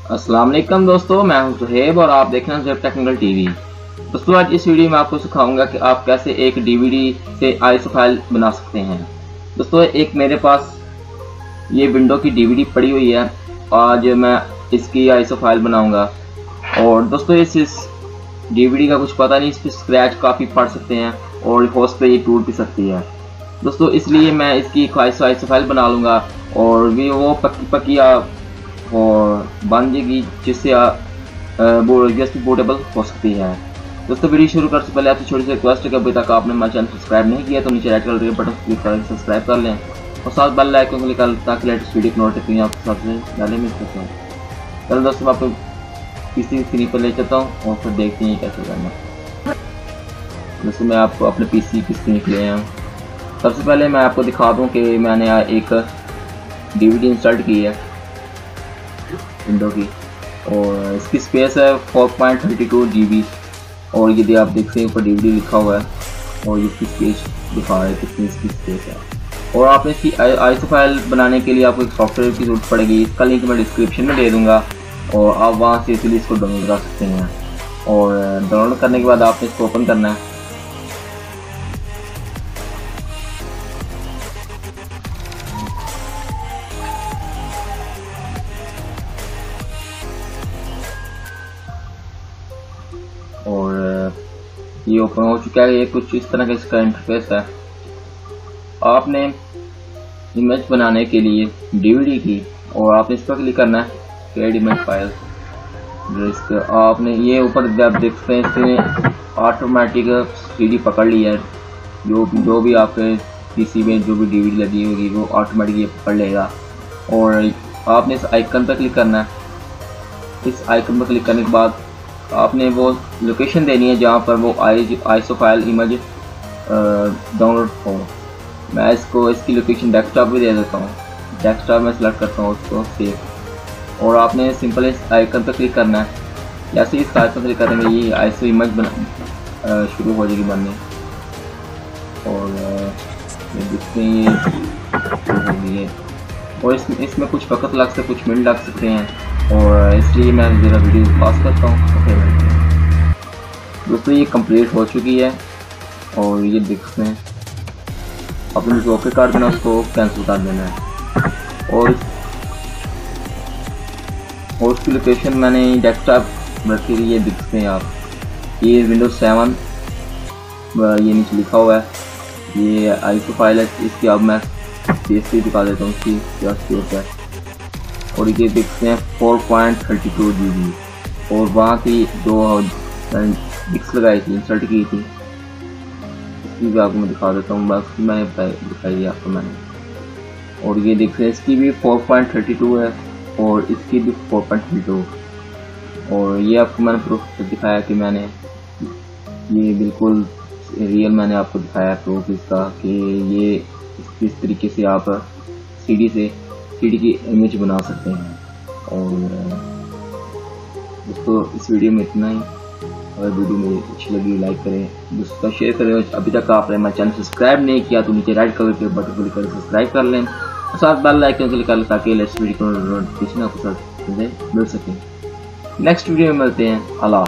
अस्सलाम वालेकुम दोस्तों, मैं हूं सुहेब और आप देख रहे हैं सुहेब टेक्निकल टीवी। दोस्तों आज इस वीडियो में आपको सिखाऊंगा कि आप कैसे एक डीवीडी से आईएसओ फाइल बना सकते हैं। दोस्तों एक मेरे पास ये विंडो की डीवीडी पड़ी हुई है, आज मैं इसकी आईएसओ फाइल बनाऊंगा। और दोस्तों इस डीवीडी का कुछ पता नहीं, इस पर स्क्रैच काफ़ी पड़ सकते हैं और होस्ट पे ये टूट भी सकती है। दोस्तों इसलिए मैं इसकी आईएसओ फाइल बना लूँगा और भी वो पक्की और बन जाएगी, जिससे यूएसबी पोर्टेबल हो सकती है। दोस्तों वीडियो शुरू करने से पहले आपसे छोटी सी रिक्वेस्ट है कि अभी तक आपने हमारे चैनल सब्सक्राइब नहीं किया तो नीचे रेड कलर के बटन क्लिक करके सब्सक्राइब कर लें और साथ बेल आइकन को क्लिक कर ताकि लेटेस्ट वीडियो की नोटिफिकेशन आपके सबसे पहले मिल सके। चलो दोस्तों मैं आपको पीसी स्क्रीन पर ले चलता हूँ और फिर देखते हैं कैसे करना। दोस्तों मैं आपको अपने पीसी की स्क्रीन पर ले आऊँ। सबसे पहले मैं आपको दिखा दूँ कि मैंने एक डीवीडी इंस्टॉल की है विंडो की, और इसकी स्पेस है 4.32 GB। और यदि आप देखते हैं ऊपर डीवीडी लिखा हुआ है और इसकी स्पेस दिखा रहा है कितनी इसकी स्पेस है। और आपने इसकी आईएसओ फाइल बनाने के लिए आपको एक सॉफ्टवेयर की जरूरत पड़ेगी, इसका लिंक मैं डिस्क्रिप्शन में दे दूंगा और आप वहाँ से इसीलिए इसको डाउनलोड कर सकते हैं। और डाउनलोड करने के बाद आपने इसको ओपन करना है। और ये ओपन हो चुका है। ये कुछ इस तरह का इसका इंटरफेस है। आपने इमेज बनाने के लिए डीवीडी की और आपने इस पर क्लिक करना है क्रिएट इमेज फाइल। आपने ये ऊपर आप देख सकते हैं इसने ऑटोमेटिक 3D पकड़ लिया है। जो भी आपके पीसी में जो भी डीवीडी लगी होगी वो ऑटोमेटिक ये पकड़ लेगा। और आपने इस आइकन पर क्लिक करना है। इस आइकन पर क्लिक करने के बाद आपने वो लोकेशन देनी है जहाँ पर वो आईएसओ फाइल इमेज डाउनलोड हो। मैं इसकी लोकेशन डेस्कटॉप भी दे देता हूँ। डेस्कटॉप में सेलेक्ट करता हूँ उसको सेव। और आपने सिंपल इस आइकन पर क्लिक करना है। जैसे इस आइकन पर क्लिक करेंगे ये आईएसओ इमेज शुरू हो जाएगी बनने। और देखते हैं ये शुरू हो गई है। और इसमें कुछ वक्त लग सकते, कुछ मिनट लग सकते हैं, और इसलिए मैं ज़रा वीडियो पास करता हूँ। दोस्तों ये कंप्लीट हो चुकी है और ये देखते हैं अपने जो ओके कार्ड देना उसको कैंसिल कर देना है। और उसकी लोकेशन मैंने डेस्कटॉप रखी हुई है, देखते हैं आप। ये विंडोज 7 ये नीचे लिखा हुआ है, ये आईएसओ फाइल है। इसकी अब मैं स्पेस भी दिखा देता हूँ इसकी क्या स्पेस है। और ये देखते हैं 4.32 GB। और वहाँ की जो डिस्क लगाई थी, इंसर्ट की थी, इसकी भी आपको मैं दिखा देता हूँ। बस मैंने दिखाई है आपको मैंने। और ये देखते हैं इसकी भी 4.32 है और इसकी भी 4.32। और ये आपको मैंने प्रूफ दिखाया कि मैंने ये बिल्कुल रियल मैंने आपको दिखाया प्रूफ इसका कि ये इस तरीके से आप सीडी की इमेज बना सकते हैं। और दोस्तों इस वीडियो में इतना ही। अगर वीडियो में अच्छी लगी लाइक करें, दोस्तों का शेयर करें। अभी तक आपने हमारे चैनल सब्सक्राइब नहीं किया तो नीचे रेड कलर के बटन क्लिक कर सब्सक्राइब कर लें और साथ बेल आइकन क्लिक कर लें ताकि लेटेस्ट वीडियो को नोटिफिकेशन आपको मिल सके। नेक्स्ट वीडियो में मिलते हैं। अल्लाह।